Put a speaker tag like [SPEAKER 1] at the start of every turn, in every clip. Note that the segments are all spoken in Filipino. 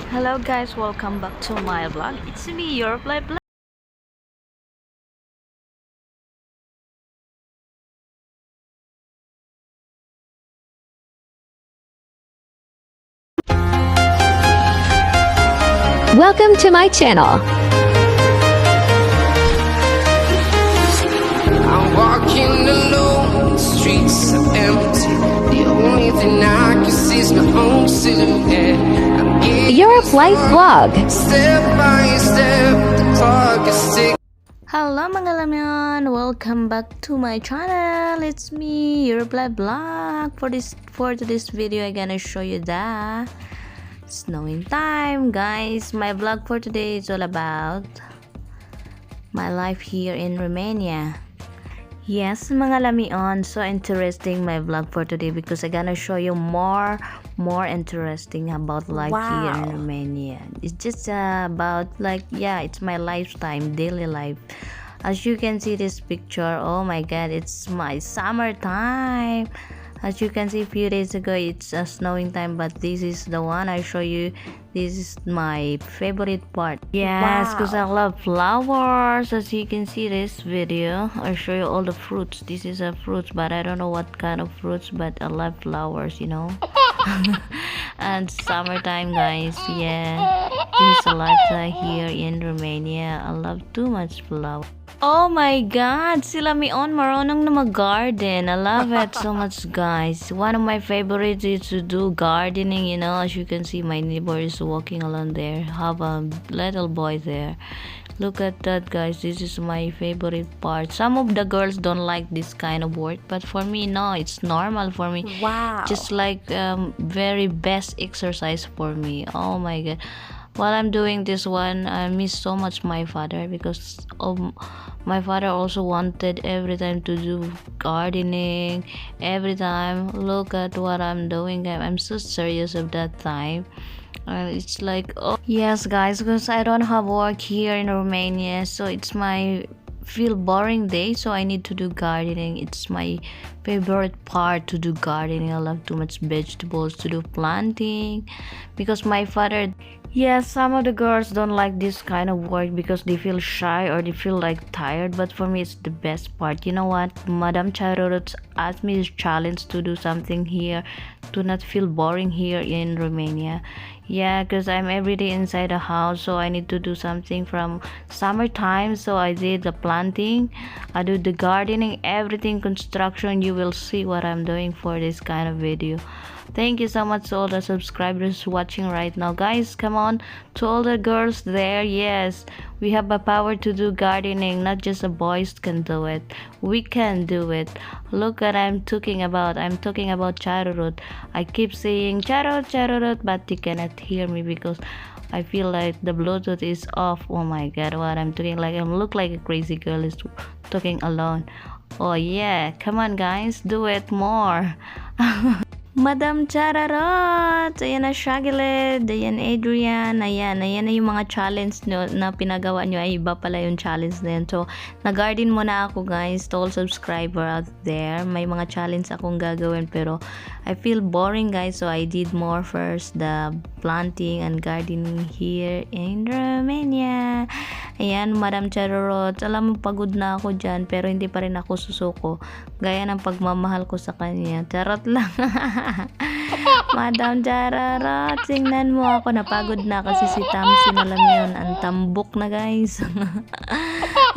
[SPEAKER 1] Hello guys, welcome back to my vlog. It's me, your Play Vlog.
[SPEAKER 2] Welcome to my channel.
[SPEAKER 3] I'm walking alone, the streets are empty. The only thing I can see is my own silhouette. I'm getting
[SPEAKER 2] Your Life Vlog.
[SPEAKER 3] step by step, the clock is ticking.
[SPEAKER 1] Hello mga lamyon, welcome back to my channel. It's me, your Play Vlog. For today's video, I'm gonna show you the snowing time, guys. My vlog for today is all about my life here in Romania. Yes, mga lamion, so interesting my vlog for today because I'm gonna show you more interesting about life here in Romania. It's just about it's my lifetime, daily life. As you can see this picture, oh my god, it's my summertime. As you can see, a few days ago it's a snowing time, but this is the one I show you. This is my favorite part. Yes, because I love flowers. As you can see this video, I show you all the fruits. This is a fruits, but I don't know what kind of fruits, but I love flowers, you know. And summertime, guys. Yeah, this is a lifestyle here in Romania. I love too much flower. Oh my god, sila Mion marunong na mag-garden. I love it so much, guys. One of my favorites is to do gardening, you know. As you can see, my neighbor is walking along there. Have a little boy there. Look at that, guys. This is my favorite part. Some of the girls don't like this kind of work, but for me, no, it's normal for me.
[SPEAKER 2] Wow.
[SPEAKER 1] Just like very best exercise for me. Oh my god. While I'm doing this one, I miss so much my father because my father also wanted every time to do gardening. Every time, look at what I'm doing. I'm so serious of that time. It's like, oh yes, guys, because I don't have work here in Romania, so it's my feel boring day, so I need to do gardening. It's my favorite part to do gardening. I love too much vegetables, to do planting, because my father, yes, some of the girls don't like this kind of work because they feel shy or they feel like tired, but for me it's the best part. You know what, Madam Charorot asked me this challenge to do something here to not feel boring here in Romania. Yeah, because I'm every day inside the house, so I need to do something from summertime. So I did the planting, I do the gardening, everything, construction. You will see what I'm doing for this kind of video. Thank you so much to all the subscribers watching right now, guys. Come on, to all the girls there, yes, we have a power to do gardening. Not just the boys can do it, we can do it. Look at I'm talking about Charorot. I keep saying Charorot, but you cannot hear me because I feel like the Bluetooth is off. Oh my god, what I'm doing, like I look like a crazy girl is talking alone. Oh yeah, come on guys, do it more. Madam Chararot! Ayan na, Shagiled. Ayan, Adrian. Ayan na yung mga challenge nyo na pinagawa nyo. Ay, iba pala yung challenge na yun. So, nag-garden muna ako, guys. To all subscriber out there. May mga challenge akong gagawin. Pero, I feel boring, guys. So, I did more first. The planting and gardening here in Romania. Ayan, Madam Chararot. Alam mo, pagod na ako dyan. Pero, hindi pa rin ako susuko. Gaya ng pagmamahal ko sa kanya. Charot lang. Madam Chararot, tingnan mo ako, napagod na kasi si Tamsin, alam yun, ang tambok na guys.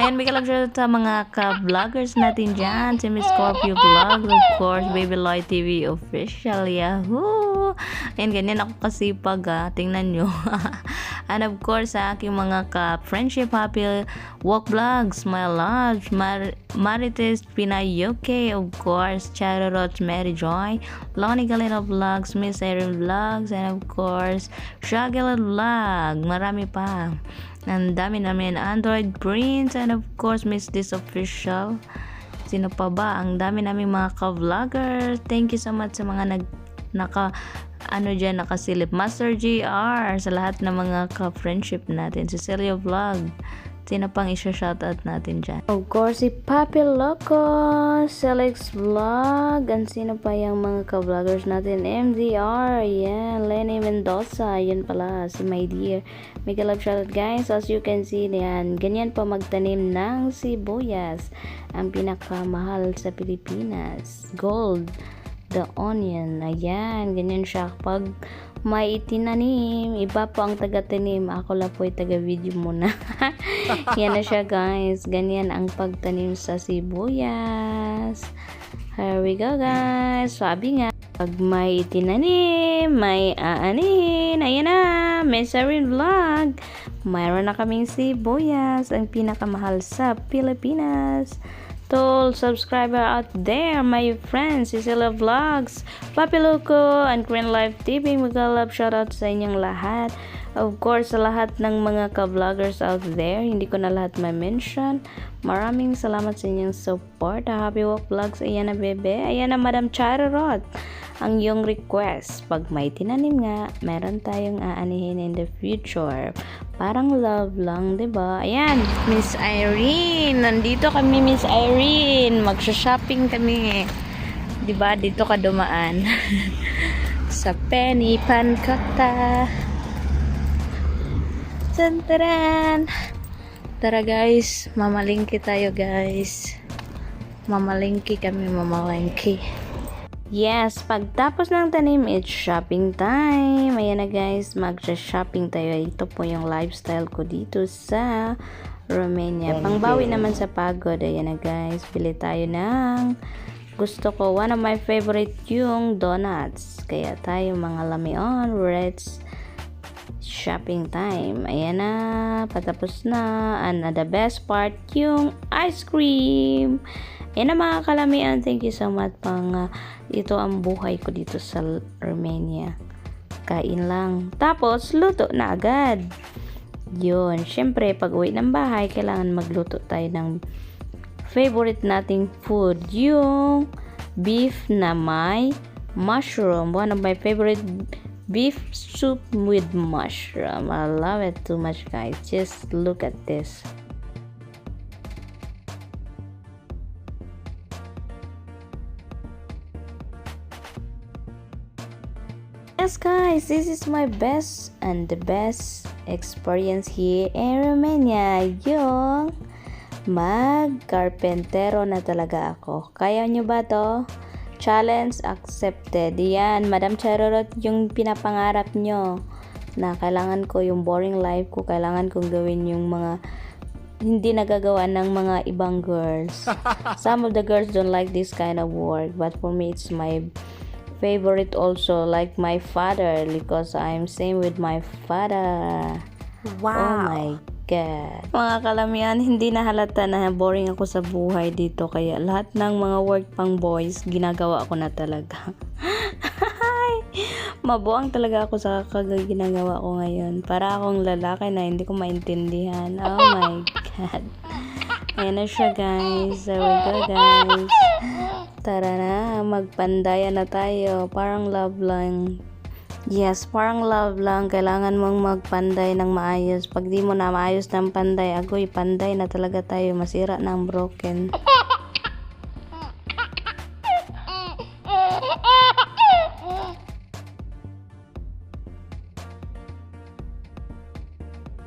[SPEAKER 1] Ayan, bigla lang siya sa mga ka-vloggers natin dyan, si Miss Scorpio Vlog, of course, Baby Lloyd TV Official, yahoo! Ayan, ganyan ako kasipag, tingnan nyo. And of course, sa aking mga ka-friendship happy walk vlogs, my love, Marites Pinayoke, of course, Chararot Mary Joy, Lonnie Galeno Vlogs, Miss Erin Vlogs, and of course, Shagiled Vlog. Marami pa. Ang dami namin. Android Prince, and of course, Miss This Official. Sino pa ba? Ang dami namin mga ka-vlogger. Thank you so much sa mga nakasilip. Master GR, sa lahat ng mga ka-friendship natin. Cecilia Vlog. Sino pang isa-shoutout natin dyan?
[SPEAKER 4] Of course, si Papi Loco, Selix Vlog, and sino pa yung mga ka-vloggers natin? MDR, yan, Lenny Mendoza, yun pala, si My Dear. Mega love shoutout guys, as you can see, yan, ganyan pa magtanim ng sibuyas, ang pinakamahal sa Pilipinas. Gold, the onion, ayan, ganyan siya. Pag may itinanim, iba po ang taga-tanim, ako lang po yung taga-video muna. Yan na siya guys, ganyan ang pagtanim sa sibuyas. Here we go guys, sabi nga, pag may itinanim, may aanihin. Ayan na, Mesarin Vlog, mayroon na kaming sibuyas, ang pinakamahal sa Pilipinas. To subscriber out there, my friends, Cecilia Vlogs, Papi Loco, and Green Life TV, mag-love shoutout sa inyong lahat. Of course, sa lahat ng mga ka-vloggers out there, hindi ko na lahat ma-mention. Maraming salamat sa inyong support. Happy Walk Vlogs, ayan na bebe, ayan na Madam Charot. Ang iyong request, pag may tinanim nga, meron tayong aanihin in the future. Parang love lang, 'di ba? Ayan, Miss Irene. Nandito kami, Miss Irene. Magsha-shopping kami. 'Di ba? Dito ka dumaan. Sa Penny Pancata. Tantaran. Tara guys, mamalingki tayo guys. Mamalingki kami, mamalingki. Yes, pagtapos ng tanim, it's shopping time. Ayan na guys, mag-shopping tayo. Ito po yung lifestyle ko dito sa Romania. Pangbawi naman sa pagod. Ayan na guys, pili tayo ng gusto ko. One of my favorite yung donuts. Kaya tayo mga lamion, Reds, shopping time. Ayan na, patapos na. And the best part, yung ice cream. Yan na mga kalamian, thank you so much pang ito ang buhay ko dito sa Romania. Kain lang. Tapos, luto na agad. Yun. Siyempre, pag uwi ng bahay, kailangan magluto tayo ng favorite nating food. Yung beef na may mushroom. One of my favorite beef soup with mushroom. I love it too much guys. Just look at this. Yes guys, this is my best and the best experience here in Romania. Yung mag-carpentero na talaga ako. Kaya nyo ba to? Challenge accepted. Yan, Madam Charorot, yung pinapangarap nyo na kailangan ko yung boring life ko, kailangan kong gawin yung mga hindi nagagawa ng mga ibang girls. Some of the girls don't like this kind of work, but for me it's my favorite also, like my father, because I'm same with my father. Wow. Oh my God. Mga kalamian, hindi na halata na boring ako sa buhay dito, kaya lahat ng mga work pang boys, ginagawa ko na talaga. Mabuang talaga ako sa ginagawa ko ngayon. Para akong lalaki na hindi ko maintindihan. Oh my God. Ayan na siya guys. There we go guys. Tara na, magpandaya na tayo. Parang love lang. Yes, parang love lang. Kailangan mong magpanday ng maayos. Pag di mo na maayos ng panday, agoy, panday na talaga tayo. Masira na ang broken.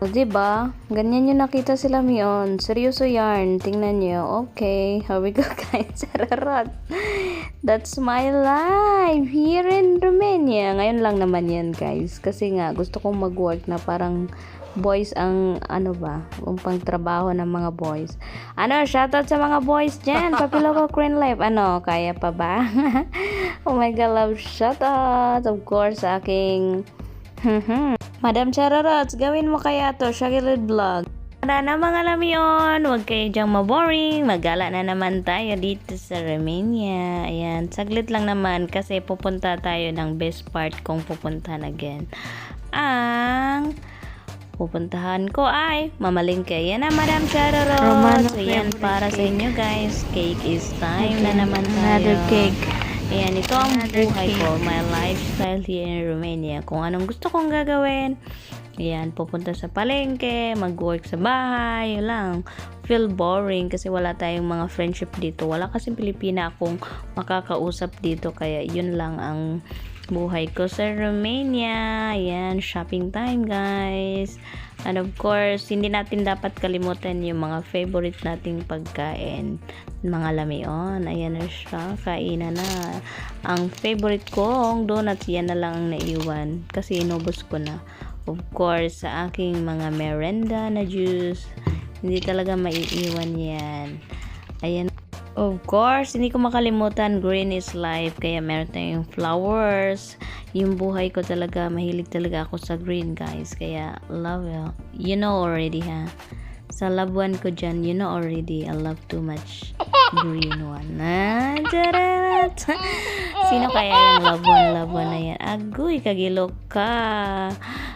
[SPEAKER 4] O, diba? Ganyan yung nakita sila mion. Seryoso yarn. Tingnan nyo. Okay. Here we go guys. Sararot. That's my life here in Romania. Ngayon lang naman yan guys. Kasi nga gusto kong mag-work na parang boys ang ano ba? Yung pang trabaho ng mga boys. Ano? Shoutout sa mga boys dyan. Papi Loco Green Life. Ano? Kaya pa ba? Oh my God. Love shoutout. Of course sa aking Madam Chararots, gawin mo kaya to, Shagilid Vlog. Tara na mga lamion, huwag kayo dyang maboring, magala na naman tayo dito sa Romania. Ayan, saglit lang naman kasi pupunta tayo ng best part kung pupuntahan again. Ang pupuntahan ko ay mamalingke. Yan na Madam Chararots. Ayan, para sa inyo guys, cake is time na naman tayo.
[SPEAKER 1] Another cake.
[SPEAKER 4] Ayan, ito ang buhay ko, my lifestyle here in Romania. Kung anong gusto kong gagawin, Ayan, pupunta sa palengke, mag-work sa bahay, yun lang. Feel boring kasi wala tayong mga friendship dito. Wala kasing Pilipina akong makakausap dito, kaya yun lang ang buhay ko sa Romania. Ayan, shopping time guys. And of course, hindi natin dapat kalimutan yung mga favorite nating pagkain. Mga lamion. Ayan na siya. Kainan na. Ang favorite kong donuts, yan na lang ang naiwan. Kasi inubos ko na. Of course, sa aking mga merenda na juice. Hindi talaga maiiwan yan. Ayan. Of course, hindi ko makalimutan, green is life. Kaya meron tayong flowers. Yung buhay ko talaga, mahilig talaga ako sa green, guys. Kaya, love it. You know already, ha? Sa love one ko dyan, you know already, I love too much green one. Sino kaya yung love one na yan? Agoy, kagilok ka.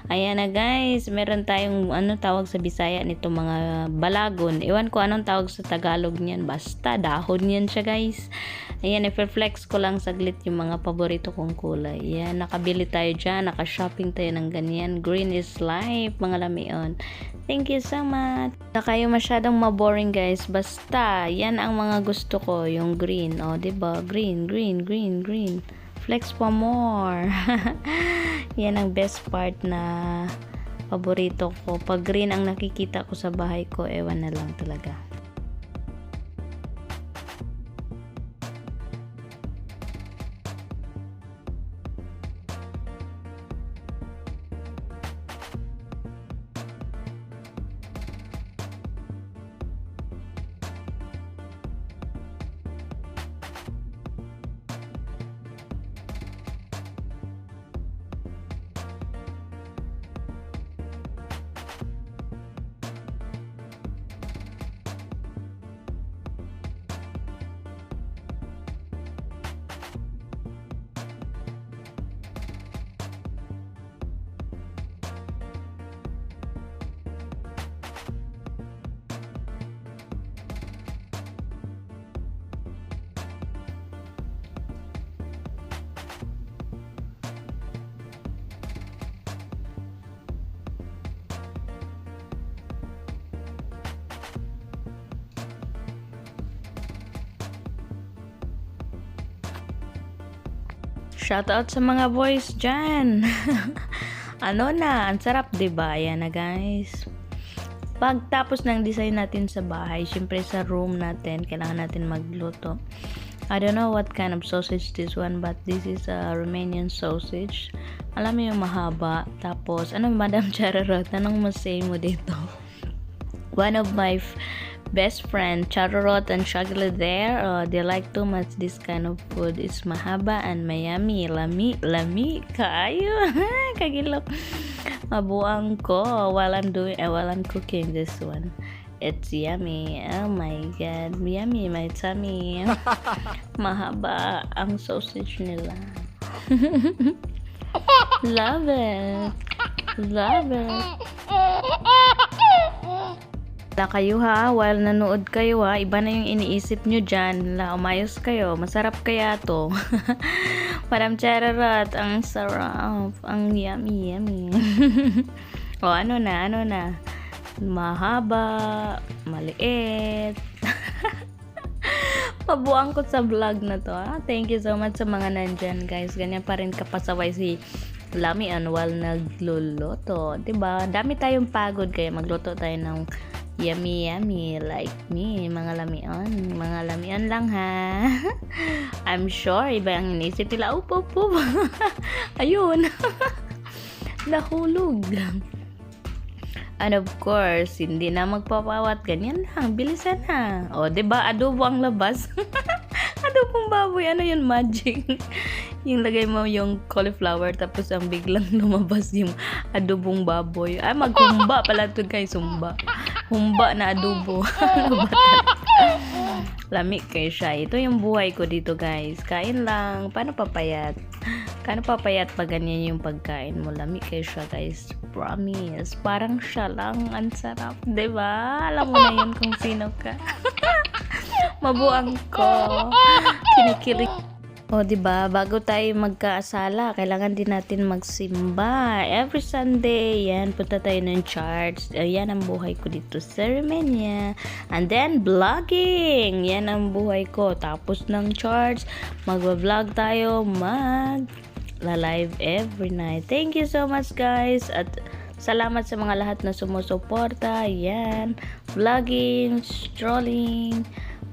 [SPEAKER 4] Ayan na guys, meron tayong tawag sa Bisaya nito, mga balagon. Iwan ko anong tawag sa Tagalog niyan. Basta dahon yan siya guys. Ayan, i-flex ko lang saglit yung mga paborito kong kulay. Ayan, nakabili tayo dyan, naka-shopping tayo ng ganyan. Green is life, mga lamion. Thank you so much. Na kayo masyadong maboring guys. Basta, yan ang mga gusto ko, yung green. O, diba? Green, green, green, green. Flex pa more. Yan ang best part na paborito ko. Pag green ang nakikita ko sa bahay ko, ewan na lang talaga. Shoutout sa mga boys dyan. Ano na, ang sarap diba? Ayan na guys. Pagtapos ng design natin sa bahay, syempre sa room natin, kailangan natin magluto. I don't know what kind of sausage this one, but this is a Romanian sausage. Alam mo yung mahaba. Tapos, Madam Chararot, anong masay mo dito? One of my best friend, Chararot and Shagli there, they like too much this kind of food. It's mahaba and mayami. Lami kaayo. Kagilok. Mabuang ko while I'm cooking this one. It's yummy. Oh my god. Yummy, my tummy. Mahaba ang sausage nila. Love it. Love it. Kayo ha, while nanood kayo ha, iba na yung iniisip nyo dyan. Umayos kayo, masarap kaya to. Madam Chararot, ang sarap, ang yummy. O ano na, mahaba, maliit. Pabuang ko sa vlog na to ha. Thank you so much sa mga nandyan guys. Ganyan pa rin kapasaway si Lamian while nagluluto, diba? Dami tayong pagod, kaya magluto tayo ng yummy like me, mga lamian lang ha. I'm sure iba ang inisip nila. Up. Ayun. Nahulog. And of course, hindi na magpapawat, ganyan lang, bilisan na. O, diba, adobo ang labas. Adobong baboy, ano yun, magic. Yung lagay mo yung cauliflower, tapos ang biglang lumabas yung adobong baboy. Ay, maghumba pala ito guys, humba. Humba na adobo. Lamig kayo siya. Ito yung buhay ko dito guys. Kain lang. Paano papayat? Pag ganyan yung pagkain mo? Lamig kayo siya guys. Promise. Parang siya lang. Ang sarap. Diba? Alam mo na yun kung sino ka. Mabuang ko. Kinikilig. O, di ba? Bago tayo magkaasala, kailangan din natin magsimba. Every Sunday, yan, punta tayo ng church. Yan ang buhay ko dito sa Romania. And then, vlogging. Yan ang buhay ko. Tapos ng church, mag-vlog tayo, live every night. Thank you so much, guys. At salamat sa mga lahat na sumusuporta. Yan, vlogging, strolling.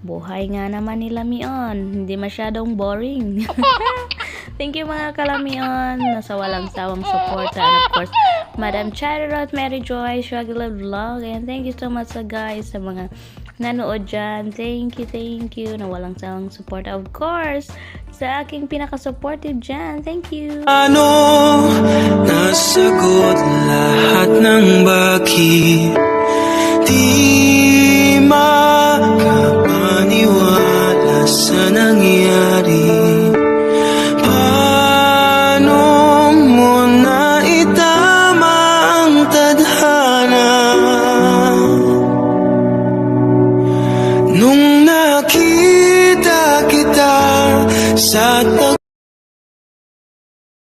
[SPEAKER 4] Buhay nga naman ni Lamion. Hindi masyadong boring. Thank you mga kalamion. Nasa walang sawang suporta. And of course, Madam Charlotte, Mary Joy, Shagula Vlog. And thank you so much sa guys, sa mga nanood dyan. Thank you. Na walang sawang suporta. Of course, sa aking pinaka-supportive dyan. Thank you.
[SPEAKER 3] I know